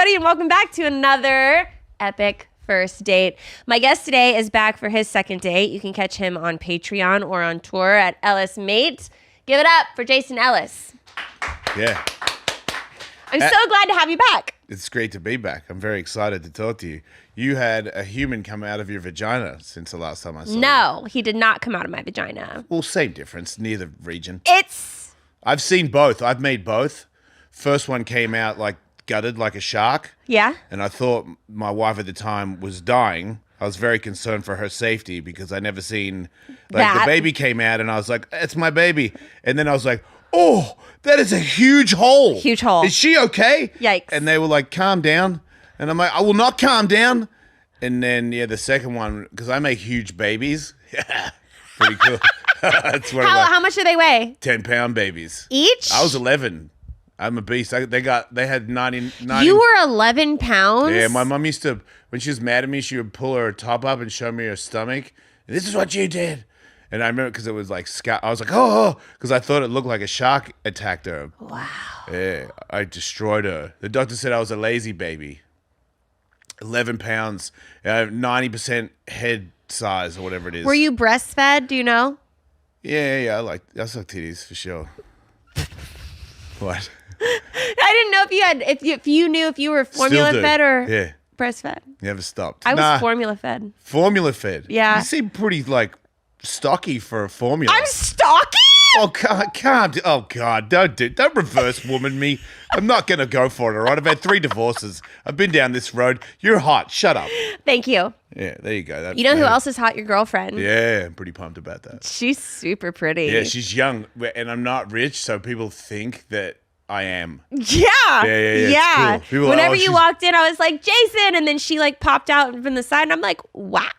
everybody, and welcome back to another epic first date. My guest today is back for his second date. You can catch him on Patreon or on tour at Ellis Mate. Give it up for Jason Ellis. Yeah. I'm so glad to have you back. It's great to be back. I'm very excited to talk to you. You had a human come out of your vagina since the last time I saw you. No, he did not come out of my vagina. Well, same difference. Neither region. I've seen both. I've made both. First one came out like gutted like a shark. Yeah? And I thought my wife at the time was dying. I was very concerned for her safety because I never seen, like, the baby came out and I was like, it's my baby. And then I was like, oh, that is a huge hole. Huge hole. Is she okay? Yikes. And they were like, calm down. And I'm like, I will not calm down. And then, yeah, the second one, because I make huge babies. Yeah, pretty cool. That's what how much do they weigh? 10-pound babies. Each? I was 11. I'm a beast. They had 90. You were 11 pounds? Yeah, my mom used to, when she was mad at me, she would pull her top up and show me her stomach. This is what you did. And I remember because it was like, I was like, oh, because I thought it looked like a shark attacked her. Wow. Yeah, I destroyed her. The doctor said I was a lazy baby. 11 pounds, 90% head size or whatever it is. Were you breastfed? Do you know? Yeah. I suck titties for sure. What? I didn't know if you knew if you were formula fed or breastfed. Never stopped. I was formula fed. Formula fed? Yeah. You seem pretty like stocky for a formula. I'm stocky? Oh, can't. Oh, God. Don't reverse woman me. I'm not going to go for it, all right? I've had 3 divorces. I've been down this road. You're hot. Shut up. Thank you. Yeah, there you go. You know who else is hot? Your girlfriend. Yeah, I'm pretty pumped about that. She's super pretty. Yeah, she's young, and I'm not rich, so people think that I am. Yeah. Yeah. It's cool. Whenever you walked in, I was like, Jason, and then she like popped out from the side, and I'm like, wow.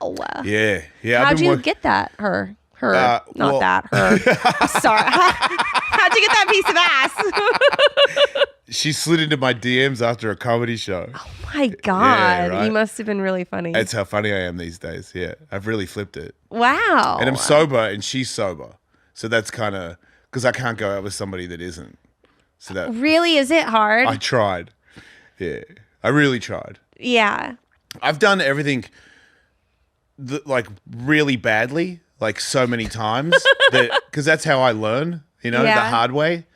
Yeah. How'd you get that? Her. Her. Sorry. How'd you get that piece of ass? She slid into my DMs after a comedy show. Oh my God. Yeah, right? You must have been really funny. That's how funny I am these days. Yeah. I've really flipped it. Wow. And I'm sober and she's sober. So that's kind of, because I can't go out with somebody that isn't. So that really, is it hard? I tried. Yeah. I really tried. Yeah. I've done everything like really badly, like so many times, because that's how I learn, the hard way.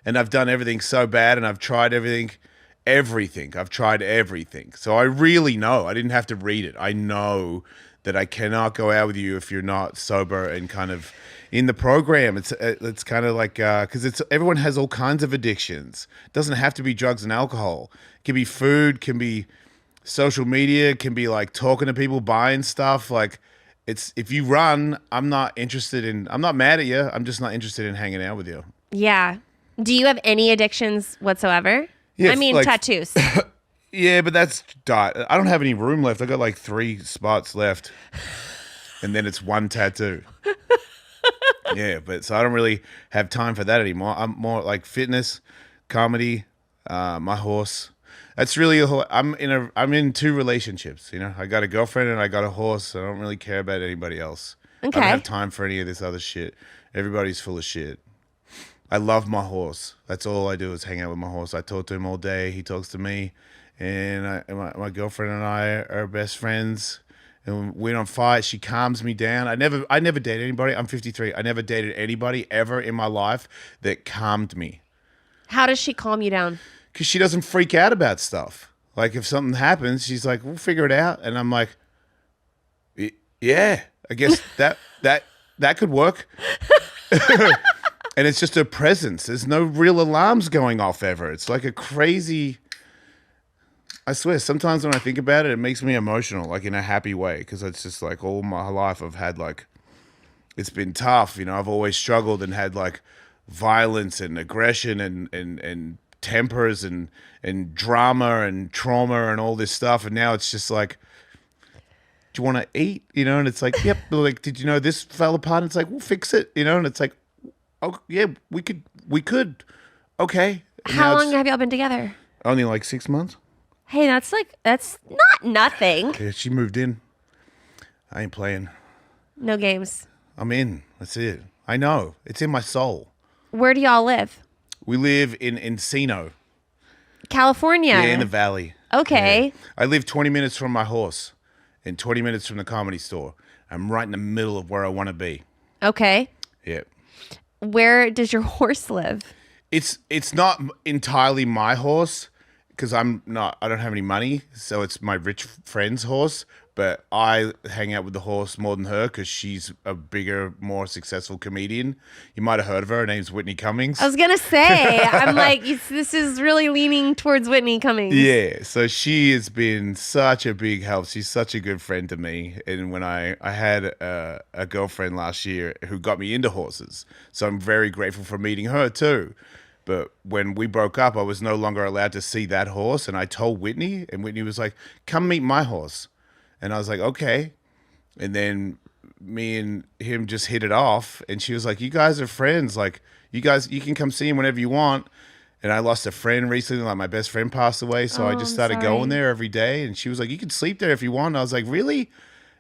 And I've done everything so bad and I've tried everything. I've tried everything. So I really know. I didn't have to read it. I know that I cannot go out with you if you're not sober and kind of in the program. It's kind of like, because everyone has all kinds of addictions. It doesn't have to be drugs and alcohol. It can be food, can be social media, can be like talking to people, buying stuff. Like, if you run, I'm not mad at you. I'm just not interested in hanging out with you. Yeah. Do you have any addictions whatsoever? Yeah, I mean, tattoos. Yeah, but that's diet. I don't have any room left. I got like 3 spots left, and then it's 1 tattoo. Yeah, but so I don't really have time for that anymore. I'm more like fitness, comedy, my horse. That's really I'm in 2 relationships. I got a girlfriend and I got a horse. I don't really care about anybody else. Okay. I don't have time for any of this other shit. Everybody's full of shit. I love my horse. That's all I do is hang out with my horse. I talk to him all day. He talks to me. And my girlfriend and I are best friends. And we don't fight. She calms me down. I never dated anybody. I'm 53. I never dated anybody ever in my life that calmed me. How does she calm you down? Because she doesn't freak out about stuff. Like if something happens, she's like, we'll figure it out. And I'm like, yeah, I guess that could work. And it's just her presence. There's no real alarms going off ever. It's like a crazy... I swear, sometimes when I think about it, it makes me emotional, like in a happy way. Because it's just like all my life I've had like... It's been tough, I've always struggled and had like violence and aggression and tempers and drama and trauma and all this stuff. And now it's just like... Do you want to eat? And it's like, yep. Like, did you know this fell apart? And it's like, we'll fix it. And it's like... Oh yeah, we could. Okay. How long have y'all been together? Only like 6 months. Hey, that's not nothing. Yeah, she moved in. I ain't playing. No games. I'm in. That's it. I know. It's in my soul. Where do y'all live? We live in Encino. California. Yeah, in the valley. Okay. I live 20 minutes from my horse and 20 minutes from the comedy store. I'm right in the middle of where I want to be. Okay. Yeah. Where does your horse live? It's not entirely my horse because I don't have any money, so it's my rich friend's horse. But I hang out with the horse more than her because she's a bigger, more successful comedian. You might have heard of her. Her name's Whitney Cummings. I was going to say, I'm like, this is really leaning towards Whitney Cummings. Yeah, so she has been such a big help. She's such a good friend to me. And when I had a girlfriend last year who got me into horses, so I'm very grateful for meeting her too. But when we broke up, I was no longer allowed to see that horse. And I told Whitney, and Whitney was like, come meet my horse. And I was like, okay. And then me and him just hit it off. And she was like, you guys are friends. Like, you can come see him whenever you want. And I lost a friend recently. Like, my best friend passed away. So I just started going there every day. And she was like, you can sleep there if you want. And I was like, really?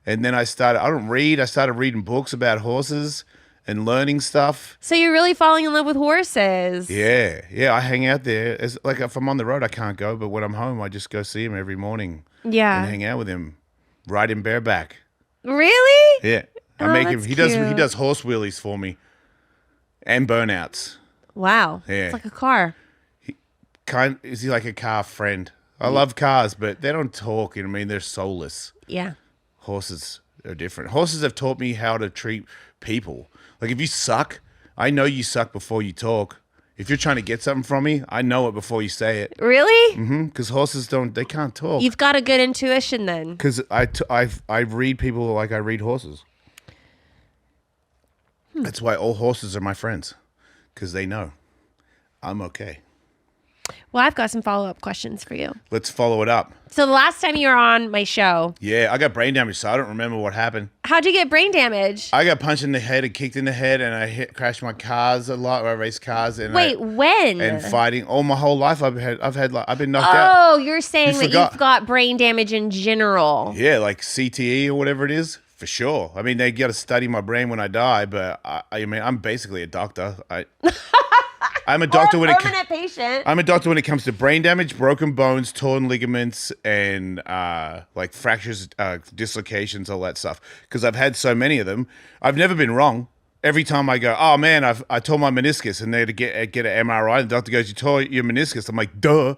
And then I don't read. I started reading books about horses and learning stuff. So you're really falling in love with horses. Yeah. Yeah, I hang out there. It's like if I'm on the road, I can't go. But when I'm home, I just go see him every morning. Yeah. And hang out with him. Ride him bareback. Really? Yeah. I make him. He does horse wheelies for me. And burnouts. Wow. Yeah. It's like a car. Is he like a car friend? I love cars, but they don't talk. You know what I mean? They're soulless. Yeah. Horses are different. Horses have taught me how to treat people. Like if you suck, I know you suck before you talk. If you're trying to get something from me, I know it before you say it. Really? Mm-hmm. Because horses they can't talk. You've got a good intuition then. Because I read people like I read horses. That's why all horses are my friends. Because they know I'm okay. Well, I've got some follow-up questions for you. Let's follow it up. So the last time you were on my show. Yeah, I got brain damage, so I don't remember what happened. How'd you get brain damage? I got punched in the head and kicked in the head, and I crashed my cars a lot. Where I race cars. And when? And fighting. All my whole life, I've been knocked out. Oh, you're saying that forgot. you've got brain damage in general. Yeah, like CTE or whatever it is, for sure. I mean, they got to study my brain when I die, but I mean, I'm basically a doctor. I'm a doctor when permanent patient. I'm a doctor when it comes to brain damage, broken bones, torn ligaments, and like fractures, dislocations, all that stuff. Because I've had so many of them. I've never been wrong. Every time I go, oh man, I tore my meniscus, and they get an MRI, and the doctor goes, you tore your meniscus. I'm like, duh.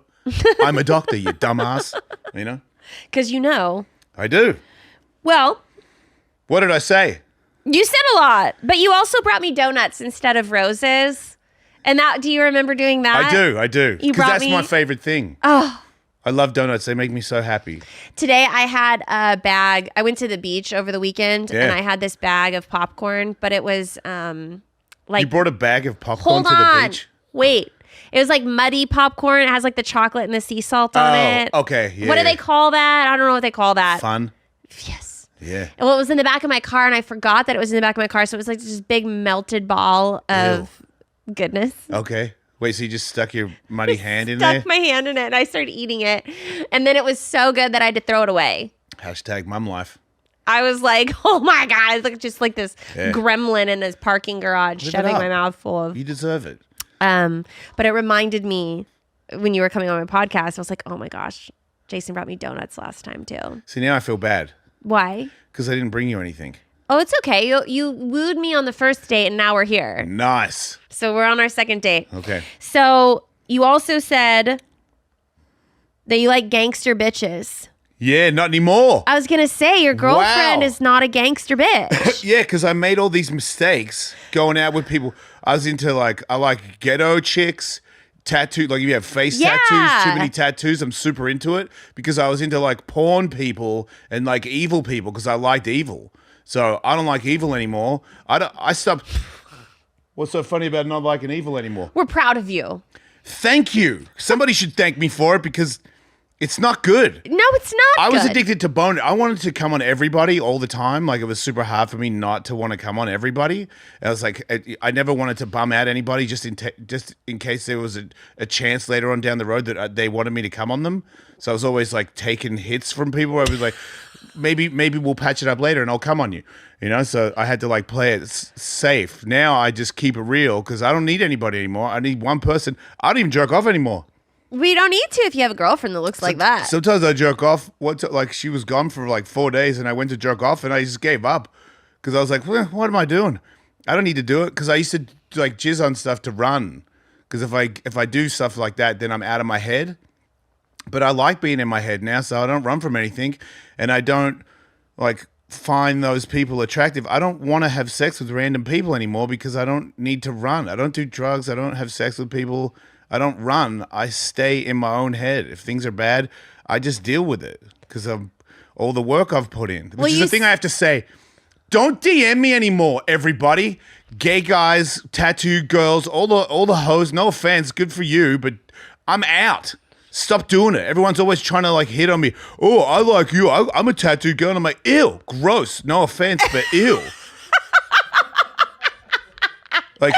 I'm a doctor, you dumbass. You know? Because you know. I do. Well. What did I say? You said a lot, but you also brought me donuts instead of roses. And do you remember doing that? I do. Because that's my favorite thing. Oh. I love donuts. They make me so happy. Today I had a bag. I went to the beach over the weekend and I had this bag of popcorn, but it was like... You brought a bag of popcorn to the beach? Wait. It was like muddy popcorn. It has like the chocolate and the sea salt on it. Okay. Yeah. What do they call that? I don't know what they call that. Fun. Yes. Yeah. Well, it was in the back of my car and I forgot that it was in the back of my car. So it was like this big melted ball of... goodness. Okay. Wait, so you just stuck your muddy hand in there? Stuck my hand in it and I started eating it. And then it was so good that I had to throw it away. Hashtag mum life. I was like, oh my God. It's like just like this gremlin in his parking garage shoving my mouth full of. You deserve it. But it reminded me when you were coming on my podcast, I was like, oh my gosh, Jason brought me donuts last time too. See, now I feel bad. Why? Because I didn't bring you anything. Oh, it's okay. You wooed me on the first date and now we're here. Nice. So we're on our second date. Okay. So you also said that you like gangster bitches. Yeah, not anymore. I was going to say your girlfriend is not a gangster bitch. Yeah, because I made all these mistakes going out with people. I was into I like ghetto chicks, tattoo, like if you have face tattoos, too many tattoos, I'm super into it because I was into like porn people and like evil people because I liked evil. So I don't like evil anymore. I stopped. What's so funny about not liking evil anymore? We're proud of you. Thank you. Somebody should thank me for it because it's not good. No, it's not I was addicted to bone. I wanted to come on everybody all the time. Like it was super hard for me not to want to come on everybody. I was like, I never wanted to bum out anybody just in case there was a chance later on down the road that they wanted me to come on them. So I was always like taking hits from people where I was like, maybe we'll patch it up later and I'll come on you. You know, so I had to like play it safe. Now I just keep it real because I don't need anybody anymore. I need one person. I don't even jerk off anymore. We don't need to if you have a girlfriend that looks like that. Sometimes I jerk off. Like she was gone for like 4 days, and I went to jerk off, and I just gave up because I was like, well, "What am I doing? I don't need to do it." Because I used to like jizz on stuff to run. Because if I do stuff like that, then I'm out of my head. But I like being in my head now, so I don't run from anything, and I don't like find those people attractive. I don't want to have sex with random people anymore because I don't need to run. I don't do drugs. I don't have sex with people. I don't run. I stay in my own head. If things are bad, I just deal with it because of all the work I've put in. Which is the thing I have to say. Don't DM me anymore, everybody. Gay guys, tattooed girls, all the hoes. No offense, good for you, but I'm out. Stop doing it. Everyone's always trying to like hit on me. Oh, I like you. I'm a tattooed girl. And I'm like, ew, gross. No offense, but ew. Like,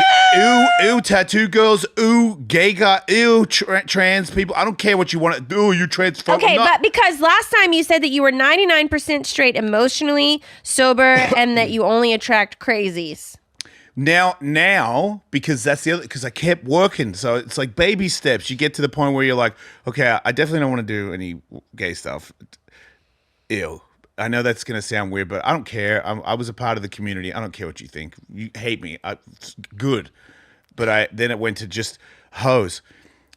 ew, tattoo girls, gay guy, trans people. I don't care what you want to do. You transphobe. Okay, but because last time you said that you were 99% straight emotionally, sober, and that you only attract crazies. Now, because that's the other, because I kept working. So it's like baby steps. You get to the point where you're like, okay, I definitely don't want to do any gay stuff. Ew. I know that's going to sound weird, but I don't care. I was a part of the community. I don't care what you think. You hate me. Good. But then it went to just hoes,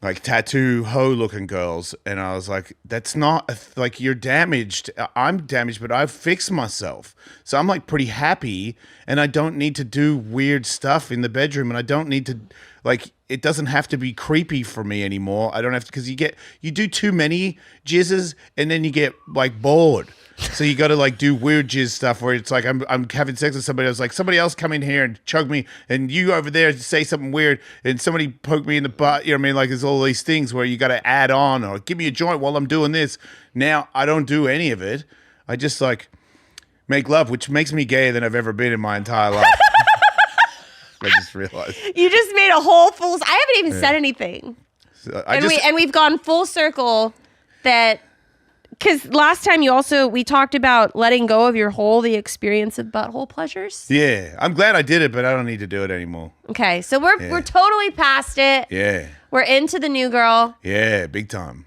like tattoo hoe looking girls. And I was like, that's not like you're damaged. I'm damaged, but I've fixed myself. So I'm like pretty happy and I don't need to do weird stuff in the bedroom. And I don't need to like, it doesn't have to be creepy for me anymore. I don't have to, because you do too many jizzes and then you get like bored. So you got to like do weird jizz stuff where it's like I'm having sex with somebody else, like somebody else come in here and chug me, and you over there say something weird, and somebody poke me in the butt. You know what I mean? Like there's all these things where you got to add on or give me a joint while I'm doing this. Now I don't do any of it. I just like make love, which makes me gayer than I've ever been in my entire life. I just realized you just made a whole full. I haven't even said anything, so we've gone full circle. That. Because last time we talked about letting go of the experience of butthole pleasures. Yeah, I'm glad I did it, but I don't need to do it anymore. Okay, so we're totally past it. Yeah. We're into the new girl. Yeah, big time.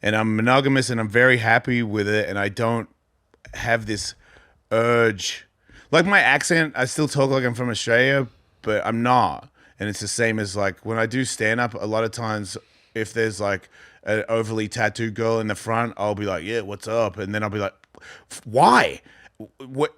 And I'm monogamous and I'm very happy with it, and I don't have this urge. Like my accent, I still talk like I'm from Australia, but I'm not. And it's the same as like when I do stand-up, a lot of times if there's like an overly tattooed girl in the front, I'll be like, yeah, what's up? And then I'll be like, why?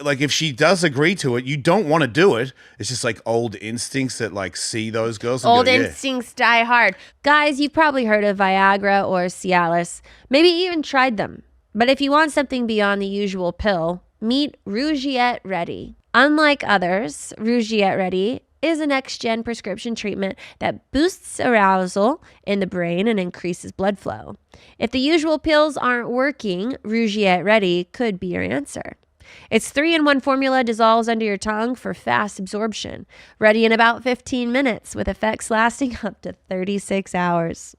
Like if she does agree to it, you don't want to do it. It's just like old instincts that like see those girls. And old instincts die hard. Guys, you've probably heard of Viagra or Cialis, maybe even tried them. But if you want something beyond the usual pill, meet Rougiette Ready. Unlike others, Rougiette Ready is a next-gen prescription treatment that boosts arousal in the brain and increases blood flow. If the usual pills aren't working, Rougiette Ready could be your answer. Its 3-in-1 formula dissolves under your tongue for fast absorption, ready in about 15 minutes with effects lasting up to 36 hours.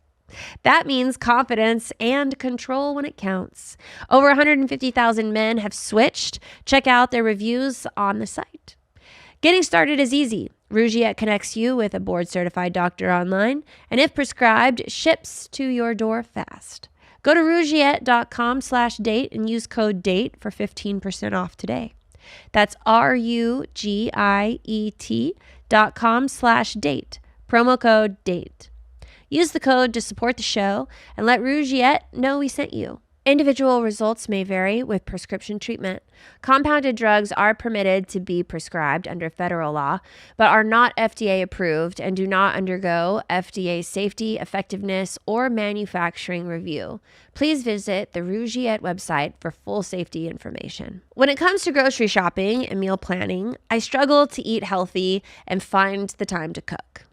That means confidence and control when it counts. Over 150,000 men have switched. Check out their reviews on the site. Getting started is easy. Rougiette connects you with a board-certified doctor online, and if prescribed, ships to your door fast. Go to rougiette.com/date and use code DATE for 15% off today. That's RUGIET.com/date. Promo code DATE. Use the code to support the show and let Rougiette know we sent you. Individual results may vary with prescription treatment. Compounded drugs are permitted to be prescribed under federal law, but are not FDA approved and do not undergo FDA safety, effectiveness, or manufacturing review. Please visit the Rougiette website for full safety information. When it comes to grocery shopping and meal planning, I struggle to eat healthy and find the time to cook.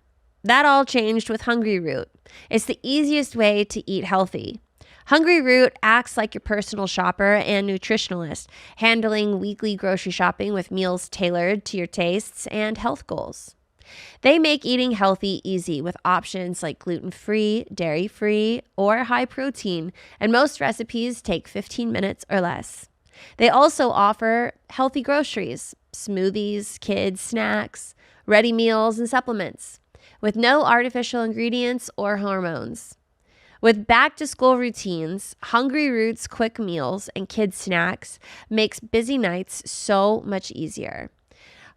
That all changed with Hungry Root. It's the easiest way to eat healthy. Hungry Root acts like your personal shopper and nutritionalist, handling weekly grocery shopping with meals tailored to your tastes and health goals. They make eating healthy easy with options like gluten-free, dairy-free, or high protein, and most recipes take 15 minutes or less. They also offer healthy groceries, smoothies, kids' snacks, ready meals, and supplements with no artificial ingredients or hormones. With back-to-school routines, Hungry Roots quick meals, and kids snacks makes busy nights so much easier.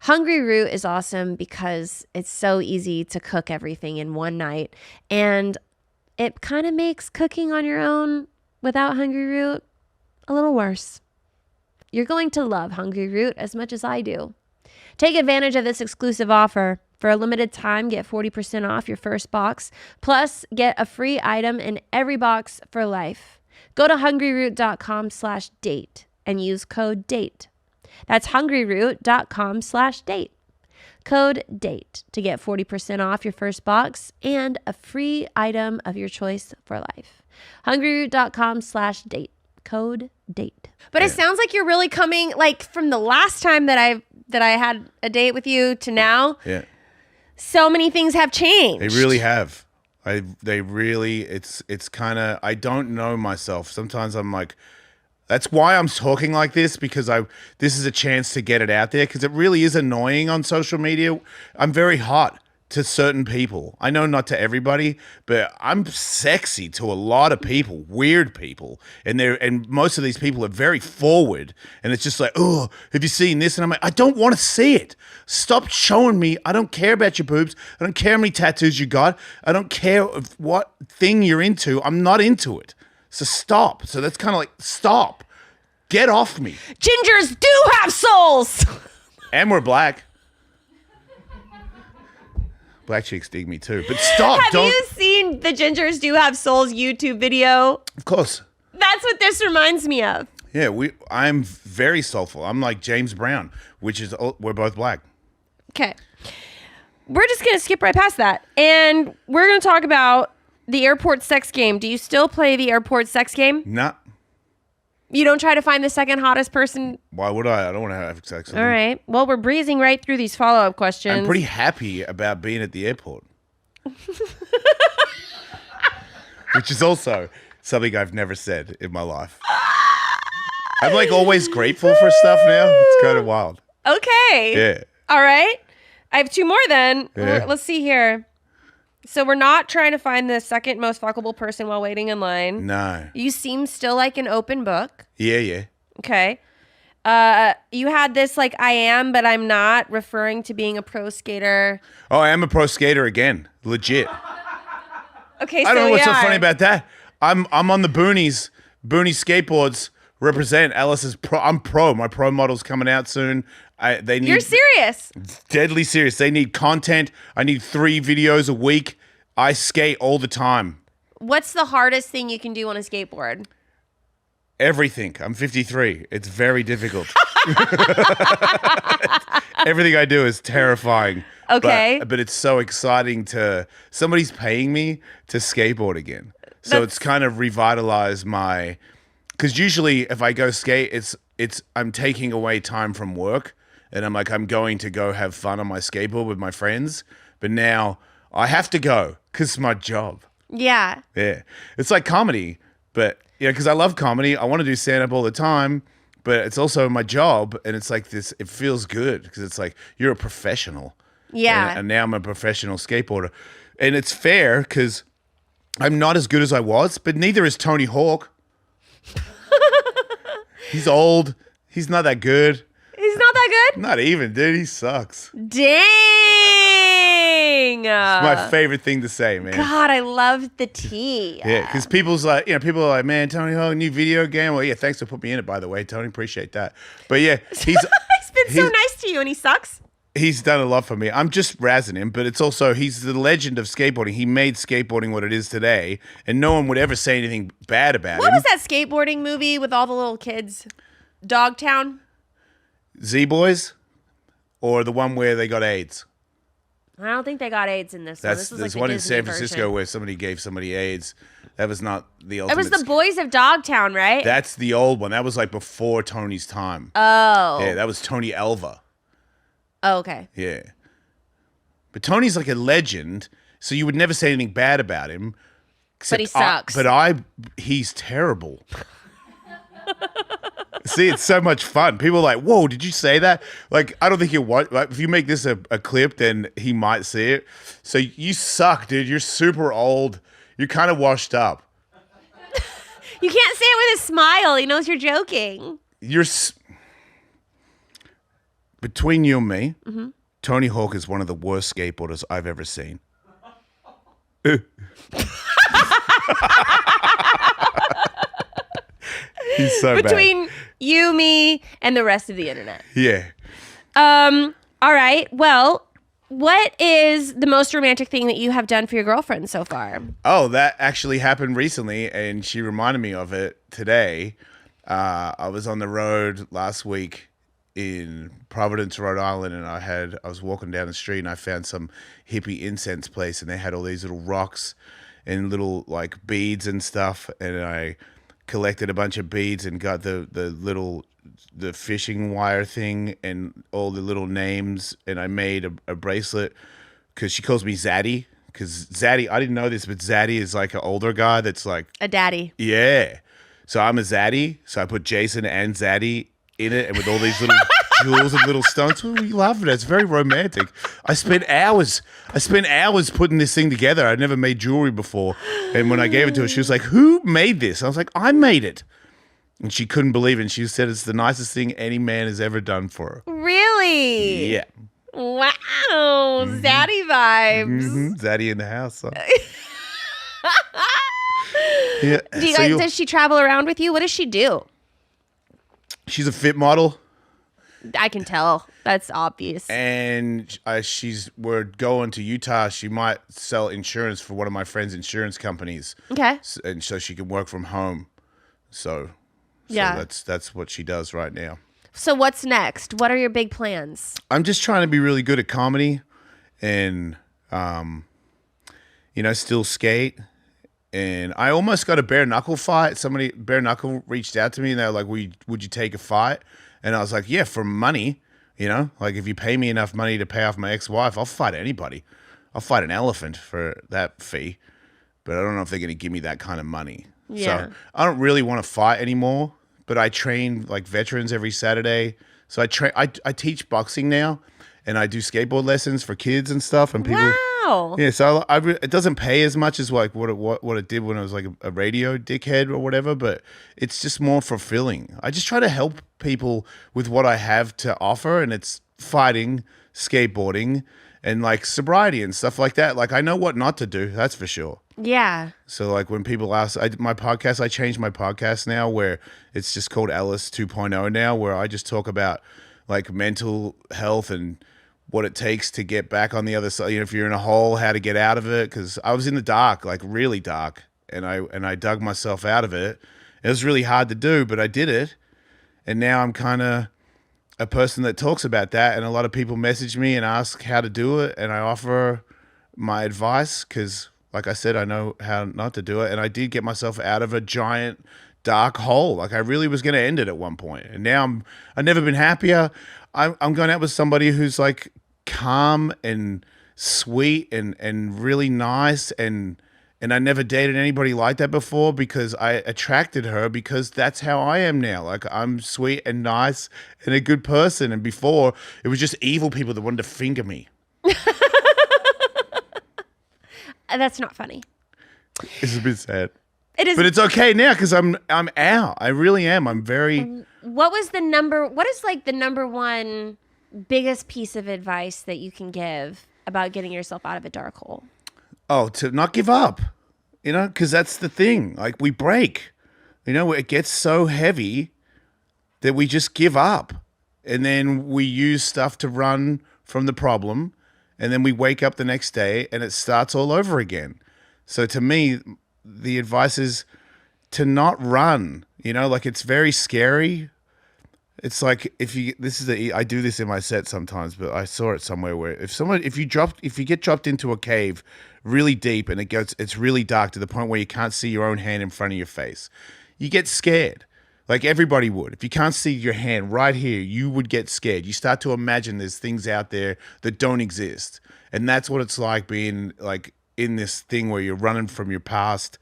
Hungry Root is awesome because it's so easy to cook everything in one night, and it kind of makes cooking on your own without Hungry Root a little worse. You're going to love Hungry Root as much as I do. Take advantage of this exclusive offer. For a limited time, get 40% off your first box, plus get a free item in every box for life. Go to hungryroot.com/date and use code DATE. That's hungryroot.com/date. Code DATE to get 40% off your first box and a free item of your choice for life. hungryroot.com/date. Code DATE. But it sounds like you're really coming, like, from the last time that I had a date with you to now. Yeah. So many things have changed. They really have. It's kind of, I don't know myself. Sometimes I'm like, that's why I'm talking like this, because this is a chance to get it out there, because it really is annoying on social media. I'm very hot to certain people. I know not to everybody, but I'm sexy to a lot of people, weird people. And most of these people are very forward. And it's just like, oh, have you seen this? And I'm like, I don't want to see it. Stop showing me. I don't care about your boobs. I don't care how many tattoos you got. I don't care what thing you're into. I'm not into it. So stop. So that's kind of like, stop. Get off me. Gingers do have souls. And we're black. Black chicks dig me too. But stop. Have you seen the Gingers Do Have Souls YouTube video? Of course. That's what this reminds me of. Yeah, I'm very soulful. I'm like James Brown, which is, we're both black. Okay. We're just going to skip right past that. And we're going to talk about the airport sex game. Do you still play the airport sex game? Nah. You don't try to find the second hottest person? Why would I? I don't want to have sex with All right. Well, we're breezing right through these follow-up questions. I'm pretty happy about being at the airport. Which is also something I've never said in my life. I'm like always grateful for stuff now. It's kind of wild. Okay. Yeah. All right. I have two more then. Yeah. Let's see here. So we're not trying to find the second most fuckable person while waiting in line. No. You seem still like an open book. Yeah. Okay. You had this like I am, but I'm not, referring to being a pro skater. Oh, I am a pro skater again. Legit. Okay, so I don't know what's so yeah. funny about that. I'm on the boonies. Booney skateboards represent. Ellis is pro. I'm pro. My pro model's coming out soon. You're serious. Deadly serious. They need content. I need 3 videos a week. I skate all the time. What's the hardest thing you can do on a skateboard? Everything. I'm 53. It's very difficult. Everything I do is terrifying. Okay. But it's so exciting somebody's paying me to skateboard again. So it's kind of revitalized because usually if I go skate, I'm taking away time from work. And I'm like, I'm going to go have fun on my skateboard with my friends. But now I have to go because it's my job. Yeah. Yeah. It's like comedy. But, because I love comedy. I want to do stand-up all the time. But it's also my job. And it's like this, it feels good because it's like, you're a professional. Yeah. And now I'm a professional skateboarder. And it's fair because I'm not as good as I was. But neither is Tony Hawk. He's old. He's not that good. He's not that good? Not even, dude. He sucks. Dang. It's my favorite thing to say, man. God, I love the tea. Yeah, because people are like, man, Tony Hawk, new video game. Well, yeah, thanks for putting me in it, by the way, Tony. Appreciate that. But yeah, he's been so nice to you and he sucks. He's done a lot for me. I'm just razzing him, but it's also, he's the legend of skateboarding. He made skateboarding what it is today, and no one would ever say anything bad about him. What was that skateboarding movie with all the little kids? Dogtown? Z-Boys? Or the one where they got AIDS? I don't think they got AIDS in this one. This was There's like one the in Disney San Francisco version. where somebody gave somebody AIDS. That was not the It ultimate. was the Boys of Dogtown, right? That's the old one. That was like before Tony's time. Oh. Yeah, that was Tony Elva. Oh, okay. Yeah. But Tony's like a legend, so you would never say anything bad about him. But he sucks. He's terrible. See, it's so much fun. People are like, whoa, did you say that? Like, I don't think if you make this a clip, then he might see it. So you suck, dude. You're super old. You're kind of washed up. You can't say it with a smile. He knows you're joking. Between you and me, Tony Hawk is one of the worst skateboarders I've ever seen. He's so Between you, me, and the rest of the internet. Yeah. All right. Well, what is the most romantic thing that you have done for your girlfriend so far? Oh, that actually happened recently, and she reminded me of it today. I was on the road last week in Providence, Rhode Island, and I was walking down the street, and I found some hippie incense place, and they had all these little rocks and little like beads and stuff, and I collected a bunch of beads and got the fishing wire thing and all the little names, and I made a bracelet because she calls me Zaddy. Because Zaddy, I didn't know this, but Zaddy is like an older guy that's like a daddy. Yeah. So I'm a Zaddy. So I put Jason and Zaddy in it, and with all these little jewels and little stones. Oh, we love it. It's very romantic. I spent hours putting this thing together. I'd never made jewelry before. And when I gave it to her, she was like, "Who made this?" I was like, "I made it." And she couldn't believe it. And she said it's the nicest thing any man has ever done for her. Really? Yeah. Wow. Zaddy vibes. Zaddy in the house. Huh? Yeah. Does she travel around with you? What does she do? She's a fit model. I can tell. That's obvious. And we're going to Utah. She might sell insurance for one of my friend's insurance companies. Okay. And so she can work from home. So yeah, that's what she does right now. So what's next? What are your big plans? I'm just trying to be really good at comedy and, still skate. And I almost got a bare knuckle fight. Bare knuckle reached out to me and they were like, would you take a fight? And I was like, yeah, for money, like if you pay me enough money to pay off my ex-wife, I'll fight anybody. I'll fight an elephant for that fee, but I don't know if they're going to give me that kind of money. Yeah. So I don't really want to fight anymore, but I train like veterans every Saturday. So I teach boxing now, and I do skateboard lessons for kids and stuff. And people, wow. Yeah. So it doesn't pay as much as like what it did when I was like a radio dickhead or whatever, but it's just more fulfilling. I just try to help people with what I have to offer, and it's fighting, skateboarding, and like sobriety and stuff like that. Like I know what not to do. That's for sure. Yeah. So like when people ask, I changed my podcast now where it's just called Ellis 2.0 now, where I just talk about like mental health and what it takes to get back on the other side. If you're in a hole, how to get out of it. Cause I was in the dark, like really dark, and I dug myself out of it. It was really hard to do, but I did it. And now I'm kind of a person that talks about that. And a lot of people message me and ask how to do it. And I offer my advice because, like I said, I know how not to do it. And I did get myself out of a giant dark hole. Like I really was going to end it at one point. And now I've never been happier. I'm going out with somebody who's like calm and sweet and really nice. And I never dated anybody like that before because I attracted her because that's how I am now. Like I'm sweet and nice and a good person. And before it was just evil people that wanted to finger me. That's not funny. It's a bit sad. It is, but it's okay now because I'm out. I really am. I'm very. What is like the number one biggest piece of advice that you can give about getting yourself out of a dark hole? Oh, to not give up, because that's the thing. Like we break, it gets so heavy that we just give up, and then we use stuff to run from the problem. And then we wake up the next day and it starts all over again. So to me, the advice is to not run, like it's very scary. It's like I do this in my set sometimes, but I saw it somewhere where if you get dropped into a cave really deep and it's really dark to the point where you can't see your own hand in front of your face, you get scared. Like everybody would. If you can't see your hand right here, you would get scared. You start to imagine there's things out there that don't exist. And that's what it's like being like in this thing where you're running from your past,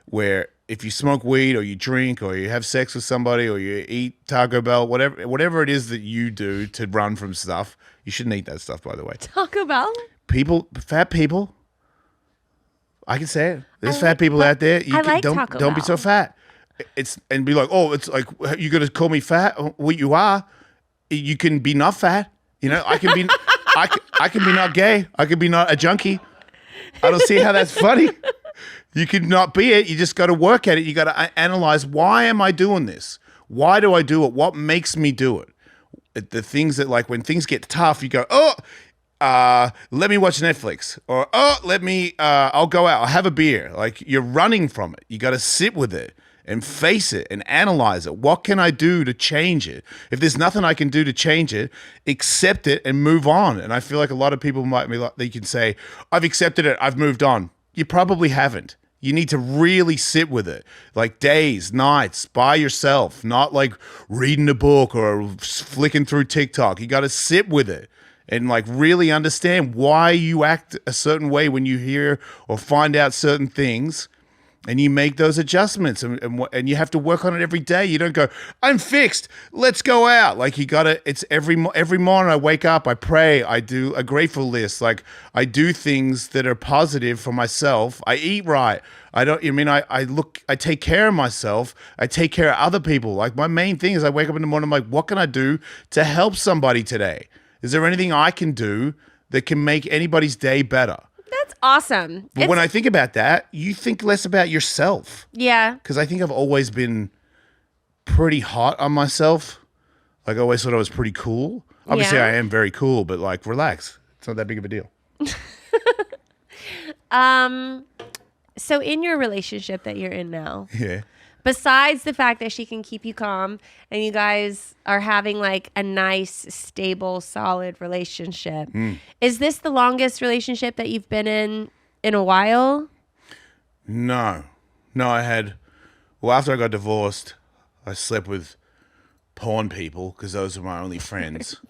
where if you smoke weed or you drink or you have sex with somebody or you eat Taco Bell, whatever it is that you do to run from stuff, you shouldn't eat that stuff, by the way. Taco Bell? Fat people. I can say it. There's fat people out there. Taco Don't be so fat. it's and be like, oh, it's like you're gonna call me fat. Well, you are. You can be not fat. You know, I can be. I can be not gay. I can be not a junkie. I don't see how that's funny. You can not be it. You just got to work at it. You got to analyze, why am I doing this? Why do I do it? What makes me do it? The things that, like, when things get tough, you go, oh, let me watch Netflix, or oh, I'll go out, I'll have a beer. Like, you're running from it. You got to sit with it and face it and analyze it. What can I do to change it? If there's nothing I can do to change it, accept it and move on. And I feel like a lot of people might be like, they can say, I've accepted it, I've moved on. You probably haven't. You need to really sit with it, like days, nights, by yourself, not like reading a book or flicking through TikTok. You got to sit with it and like really understand why you act a certain way when you hear or find out certain things. And you make those adjustments, and you have to work on it every day. You don't go, I'm fixed, let's go out. Like, you gotta. It's every morning I wake up, I pray, I do a grateful list. Like, I do things that are positive for myself. I eat right. I take care of myself. I take care of other people. Like, my main thing is I wake up in the morning, I'm like, what can I do to help somebody today? Is there anything I can do that can make anybody's day better? That's awesome. But when I think about that, you think less about yourself. Yeah. Because I think I've always been pretty hot on myself. Like, I always thought I was pretty cool. Obviously, I am very cool, but like, relax. It's not that big of a deal. So in your relationship that you're in now, Yeah. besides the fact that she can keep you calm and you guys are having like a nice, stable, solid relationship, is this the longest relationship that you've been in a while? No, after I got divorced, I slept with porn people because those were my only friends.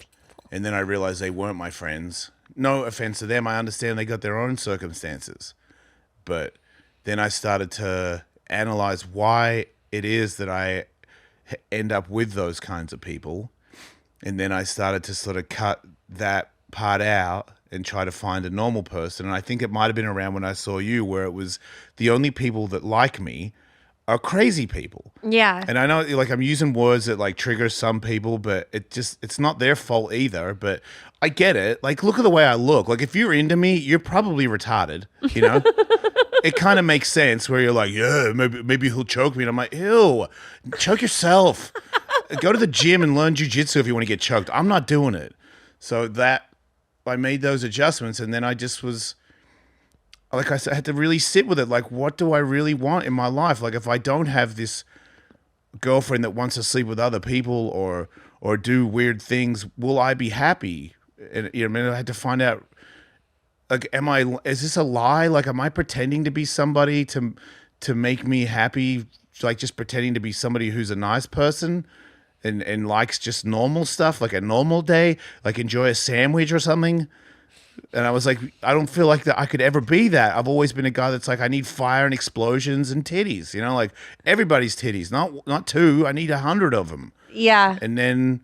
And then I realized they weren't my friends. No offense to them. I understand they got their own circumstances. But then I started to analyze why it is that I end up with those kinds of people. And then I started to sort of cut that part out and try to find a normal person. And I think it might have been around when I saw you, where it was the only people that like me are crazy people. Yeah. And I know, like, I'm using words that like trigger some people, but it's not their fault either. But I get it. Like, look at the way I look. Like, if you're into me, you're probably retarded, you know? It kind of makes sense where you're like, yeah, maybe he'll choke me. And I'm like, ew, choke yourself. Go to the gym and learn jujitsu if you want to get choked. I'm not doing it. So I made those adjustments, and then I just was, like I said, I had to really sit with it. Like, what do I really want in my life? Like, if I don't have this girlfriend that wants to sleep with other people or do weird things, will I be happy? And I had to find out, like, is this a lie? Like, am I pretending to be somebody to make me happy? Like, just pretending to be somebody who's a nice person and likes just normal stuff, like a normal day, like enjoy a sandwich or something. And I was like, I don't feel like that I could ever be that. I've always been a guy that's like, I need fire and explosions and titties, you know, like everybody's titties, not 2, I need 100 of them. Yeah. And then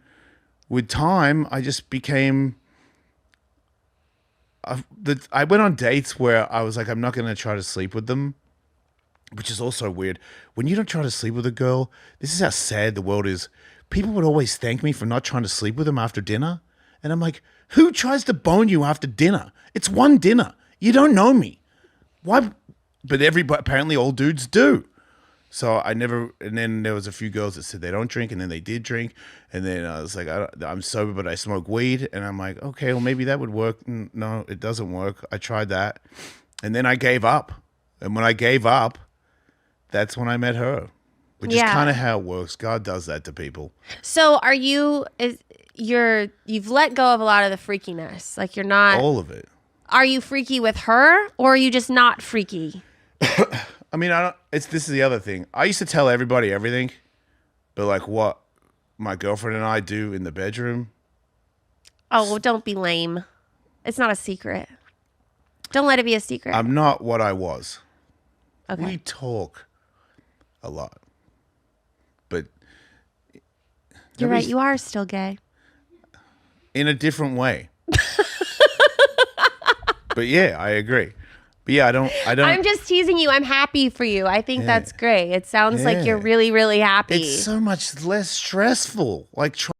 with time, I just became, I went on dates where I was like, I'm not going to try to sleep with them, which is also weird. When you don't try to sleep with a girl, this is how sad the world is. People would always thank me for not trying to sleep with them after dinner. And I'm like, who tries to bone you after dinner? It's one dinner. You don't know me. Why? But apparently all dudes do. So I never, and then there was a few girls that said they don't drink, and then they did drink. And then I was like, I'm sober, but I smoke weed. And I'm like, okay, well, maybe that would work. No, it doesn't work. I tried that. And then I gave up. And when I gave up, that's when I met her, which is kind of how it works. God does that to people. So you've let go of a lot of the freakiness. Like, you're not. All of it. Are you freaky with her, or are you just not freaky? I mean, this is the other thing. I used to tell everybody everything, but like what my girlfriend and I do in the bedroom. Oh, well, don't be lame. It's not a secret. Don't let it be a secret. I'm not what I was. Okay. We talk a lot, but you're right. You are still gay. In a different way. But yeah, I agree. But yeah, I don't. I'm just teasing you. I'm happy for you. I think that's great. It sounds like you're really, really happy. It's so much less stressful. Like